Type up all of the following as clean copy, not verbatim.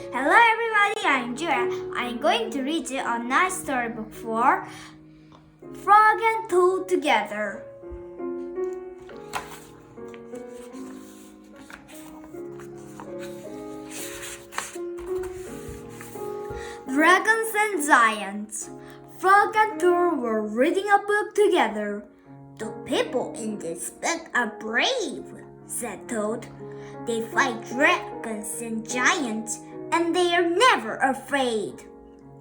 Hello everybody, I'm Jireh. I'm going to read you a nice storybook for Frog and Toad Together. Dragons and Giants. Frog and Toad were reading a book together. The people in this book are brave, said Toad. They fight dragons and giants, and they are never afraid.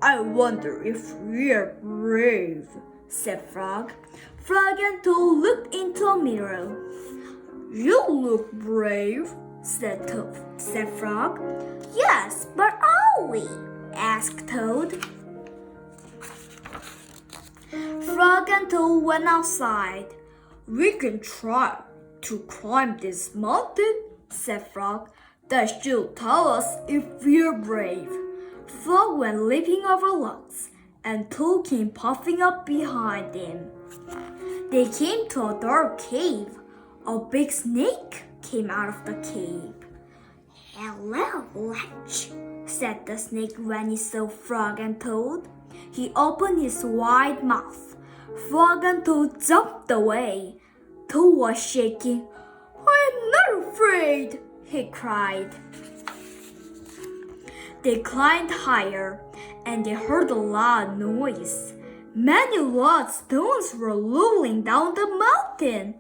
I wonder if we're brave, said Frog. Frog and Toad looked into a mirror. You look brave, said Frog. Yes, but are we? Asked Toad. Frog and Toad went outside. We can try to climb this mountain, said Frog. That should tell us if we're brave. Frog went leaping over logs, and Toad came puffing up behind him. They came to a dark cave. A big snake came out of the cave. Hello, Wretch, said the snake when he saw Frog and Toad. He opened his wide mouth. Frog and Toad jumped away. Toad was shaking. I'm not afraid, he cried. They climbed higher, and they heard a loud noise. Many large stones were rolling down the mountain.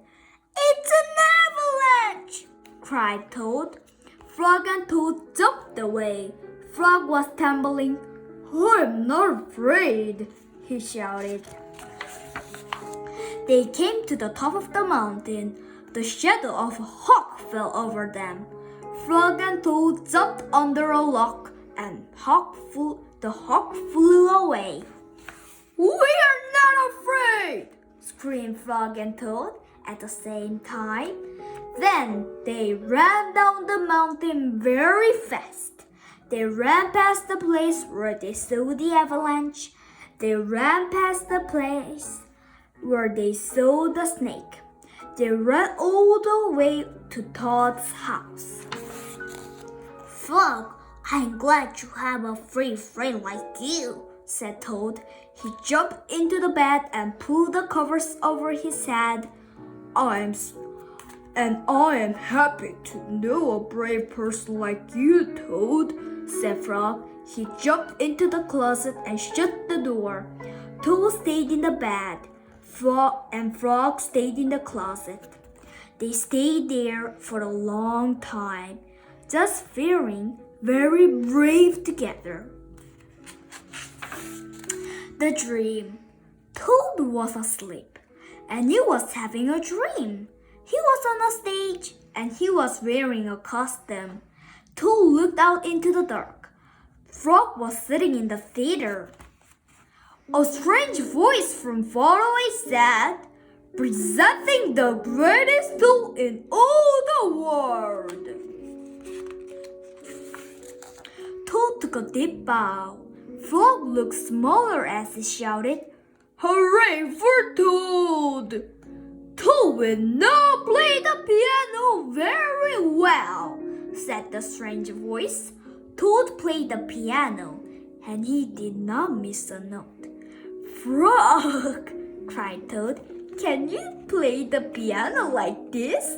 It's an avalanche, cried Toad. Frog and Toad jumped away. Frog was tumbling. I'm not afraid, he shouted. They came to the top of the mountain. The shadow of a hawk fell over them. Frog and Toad jumped under a log, and the hawk flew away. We are not afraid, screamed Frog and Toad at the same time. Then they ran down the mountain very fast. They ran past the place where they saw the avalanche. They ran past the place where they saw the snake. They ran all the way to Toad's house. Frog, I'm glad you have a free friend like you, said Toad. He jumped into the bed and pulled the covers over his head. I am happy to know a brave person like you, Toad, said Frog. He jumped into the closet and shut the door. Toad stayed in the bed. Frog stayed in the closet. They stayed there for a long time, just feeling very brave together. The dream. Toad was asleep, and he was having a dream. He was on a stage, and he was wearing a costume. Toad looked out into the dark. Frog was sitting in the theater. A strange voice from far away said, presenting the greatest tool in all the world. Toad took a deep bow. Frog looked smaller as he shouted, Hooray for Toad! Toad will now play the piano very well, said the strange voice. Toad played the piano, and he did not miss a note. Frog, cried Toad, can you play the piano like this?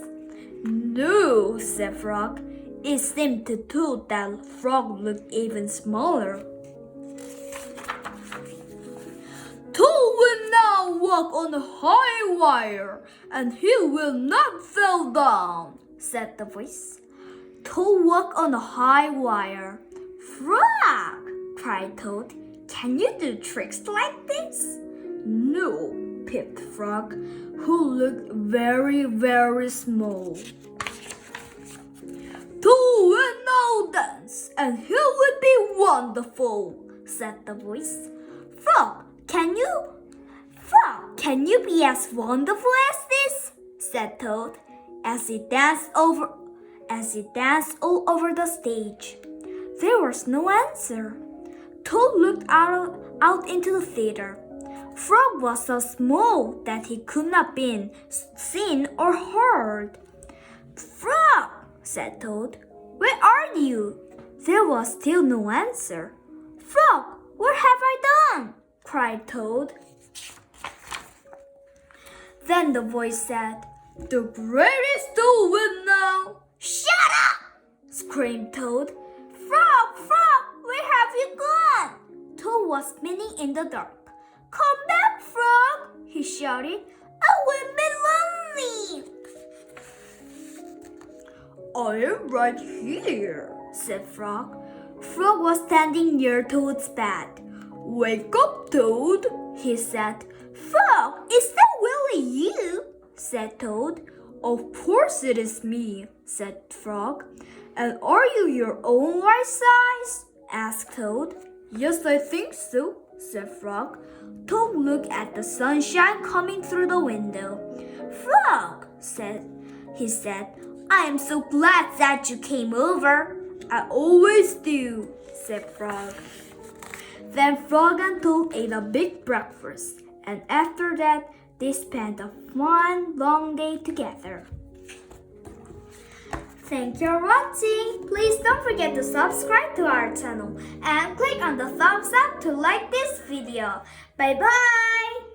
No, said Frog. It seemed to Toad that Frog looked even smaller. Toad will now walk on a high wire, and he will not fall down, said the voice. Toad walked on a high wire. Frog, cried Toad, can you do tricks like this? No, piped Frog, who looked very, very small. Toad will now dance, and he will be wonderful, said the voice. Frog, can you be as wonderful as this? Said Toad, as he danced all over the stage. There was no answer. Toad looked out into the theater. Frog was so small that he could not be seen or heard. Frog, said Toad, where are you? There was still no answer. Frog, what have I done? Cried Toad. Then the voice said, The greatest will win now. Shut up! Screamed Toad. Frog, Frog, where have you gone? Toad was spinning in the dark. Come back, Frog, he shouted. I will be lonely. I am right here, said Frog. Frog was standing near Toad's bed. Wake up, Toad, he said. Frog, is that really you? Said Toad. Of course it is me, said Frog. And are you your own right size? Asked Toad. Yes, I think so, said Frog. Toad looked at the sunshine coming through the window. Frog, he said, I am so glad that you came over. I always do, said Frog. Then Frog and Toad ate a big breakfast, and after that, they spent a fun, long day together. Thank you for watching. Please don't forget to subscribe to our channel and click on the thumbs up to like this video. Bye bye.